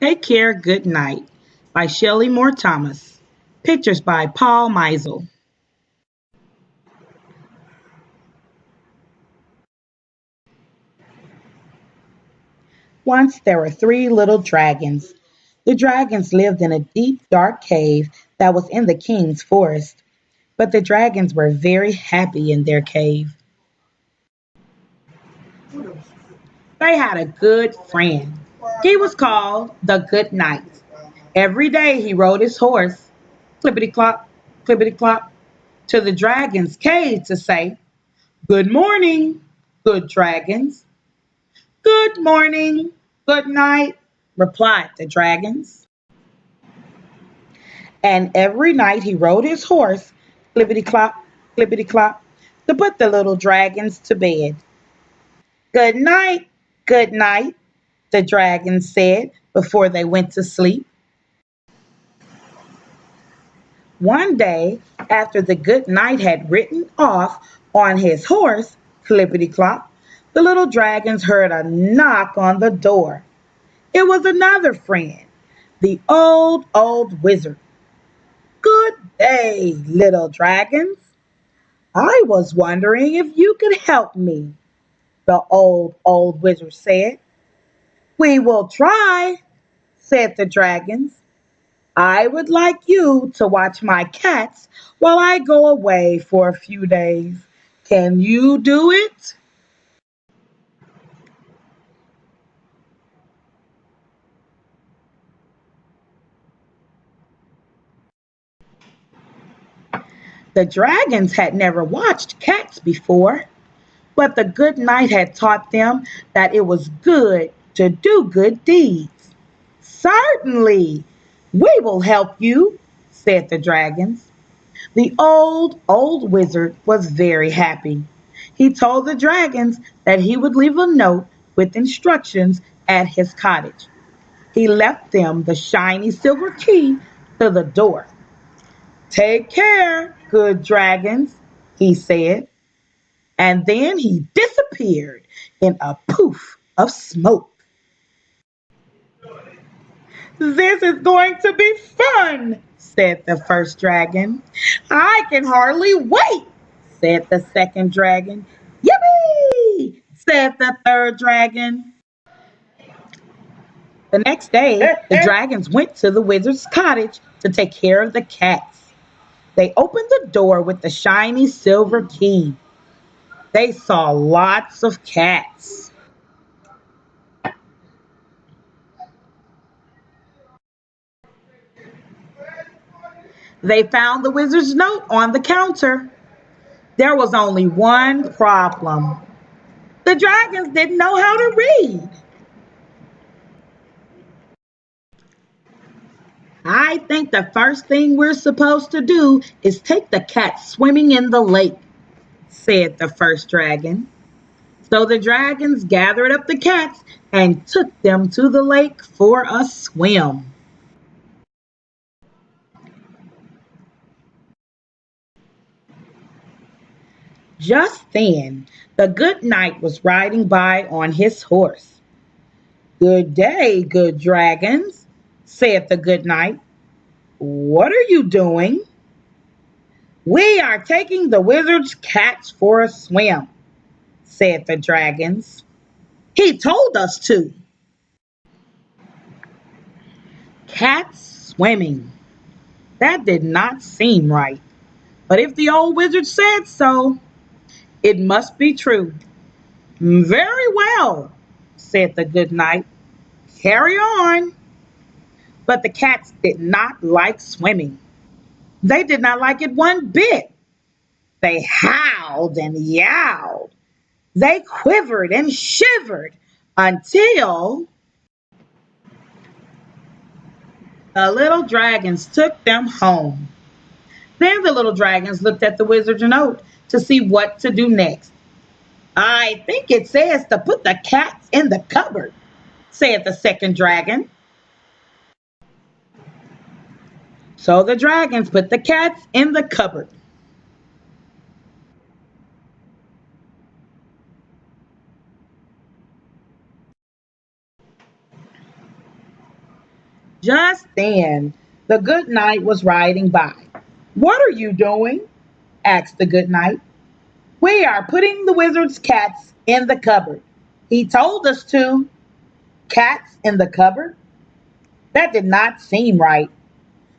Take Care, Good Night by Shelley Moore Thomas. Pictures by Paul Meisel. Once there were three little dragons. The dragons lived in a deep, dark cave that was in the king's forest. But the dragons were very happy in their cave. They had a good friend. He was called the Good Knight. Every day he rode his horse, clippity clop, clippity clop, to the dragon's cave to say, "Good morning, good dragons." "Good morning, good night," replied the dragons. And every night he rode his horse, clippity clop, clippity clop, to put the little dragons to bed. Good night," the dragons said before they went to sleep. One day, after the good knight had ridden off on his horse, clippity clop, the little dragons heard a knock on the door. It was another friend, the old wizard. "Good day, little dragons. I was wondering if you could help me," the old wizard said. "We will try," said the dragons. "I would like you to watch my cats while I go away for a few days. Can you do it?" The dragons had never watched cats before, but the good knight had taught them that it was good to do good deeds. "Certainly, we will help you," said the dragons. The old wizard was very happy. He told the dragons that he would leave a note with instructions at his cottage. He left them the shiny silver key to the door. "Take care, good dragons," he said, and then he disappeared in a poof of smoke. "This is going to be fun," said the first dragon. "I can hardly wait," said the second dragon. "Yippee!" said the third dragon. The next day, the dragons went to the wizard's cottage to take care of the cats. They opened the door with the shiny silver key. They saw lots of cats. They found the wizard's note on the counter. There was only one problem. The dragons didn't know how to read. "I think the first thing we're supposed to do is take the cats swimming in the lake," said the first dragon. So the dragons gathered up the cats and took them to the lake for a swim. Just then, the good knight was riding by on his horse. "Good day, good dragons," said the good knight. "What are you doing?" "We are taking the wizard's cats for a swim," said the dragons. "He told us to." Cats swimming. That did not seem right. But if the old wizard said so, it must be true. "Very well," said the good knight. "Carry on." But the cats did not like swimming. They did not like it one bit. They howled and yowled. They quivered and shivered until the little dragons took them home. Then the little dragons looked at the wizard's note to see what to do next. "I think it says to put the cats in the cupboard," said the second dragon. So the dragons put the cats in the cupboard. Just then, the good knight was riding by. "What are you doing?" asked the good knight. "We are putting the wizard's cats in the cupboard. He told us to." Cats in the cupboard? That did not seem right.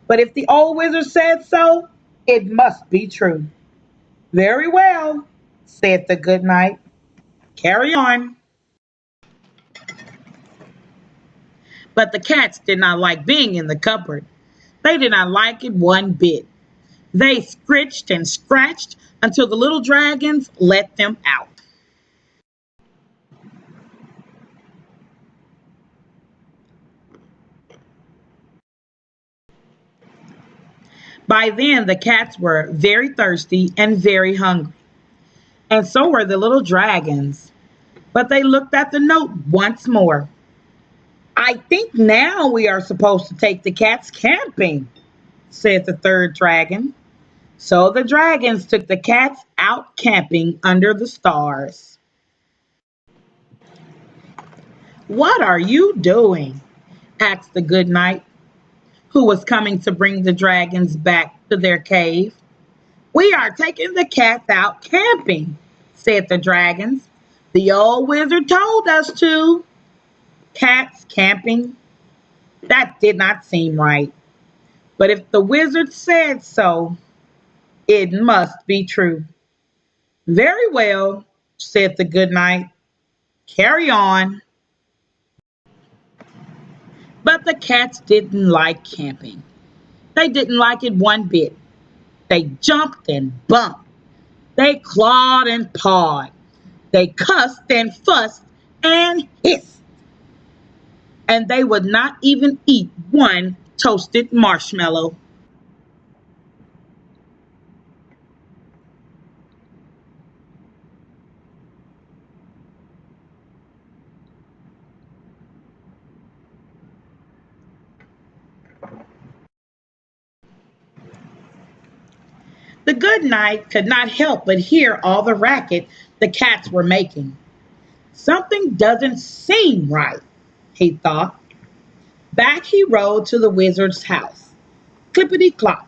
But if the old wizard said so, it must be true. "Very well," said the good knight. "Carry on." But the cats did not like being in the cupboard. They did not like it one bit. They scritched and scratched until the little dragons let them out. By then, the cats were very thirsty and very hungry, and so were the little dragons. But they looked at the note once more. "I think now we are supposed to take the cats camping," said the third dragon. So the dragons took the cats out camping under the stars. "What are you doing?" asked the good knight, who was coming to bring the dragons back to their cave. "We are taking the cats out camping," said the dragons. "The old wizard told us to." Cats camping? That did not seem right. But if the wizard said so, it must be true. "Very well," said the good knight. "Carry on." But the cats didn't like camping. They didn't like it one bit. They jumped and bumped. They clawed and pawed. They cussed and fussed and hissed. And they would not even eat one toasted marshmallow. The good knight could not help but hear all the racket the cats were making. "Something doesn't seem right," he thought. Back he rode to the wizard's house. Clippity clop.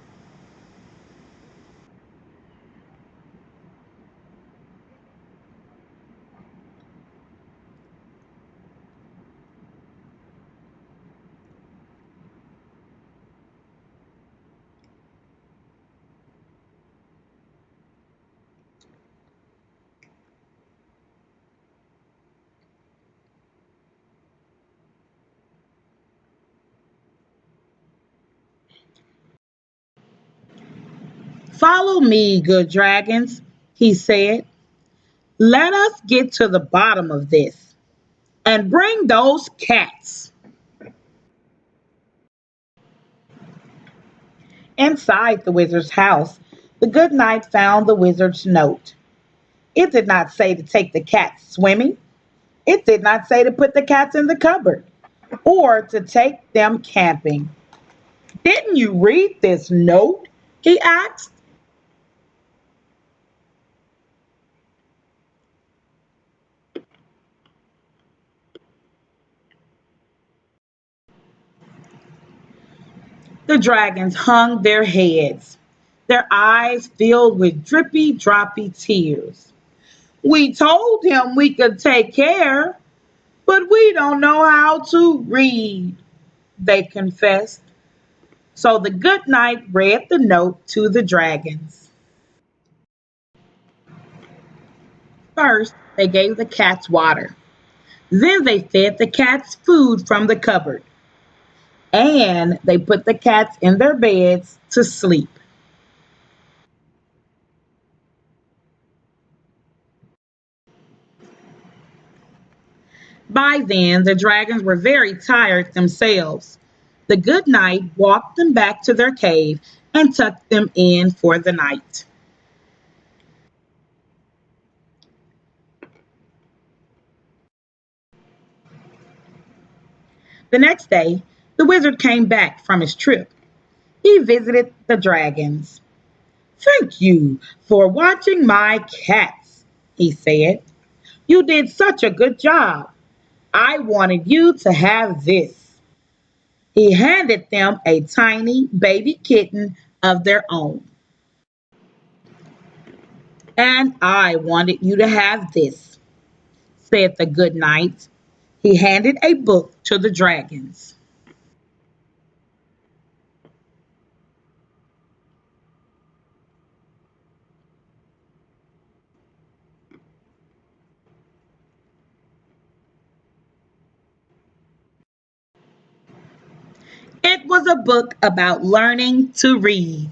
"Follow me, good dragons," he said. "Let us get to the bottom of this. And bring those cats." Inside the wizard's house, the good knight found the wizard's note. It did not say to take the cats swimming. It did not say to put the cats in the cupboard or to take them camping. "Didn't you read this note?" he asked. The dragons hung their heads, their eyes filled with drippy, droppy tears. "We told him we could take care, but we don't know how to read," they confessed. So the good knight read the note to the dragons. First, they gave the cats water. Then they fed the cats food from the cupboard. And they put the cats in their beds to sleep. By then, the dragons were very tired themselves. The good knight walked them back to their cave and tucked them in for the night. The next day, the wizard came back from his trip. He visited the dragons. "Thank you for watching my cats," he said. "You did such a good job. I wanted you to have this." He handed them a tiny baby kitten of their own. And I wanted you to have this, said the good knight. He handed a book to the dragons. It was a book about learning to read.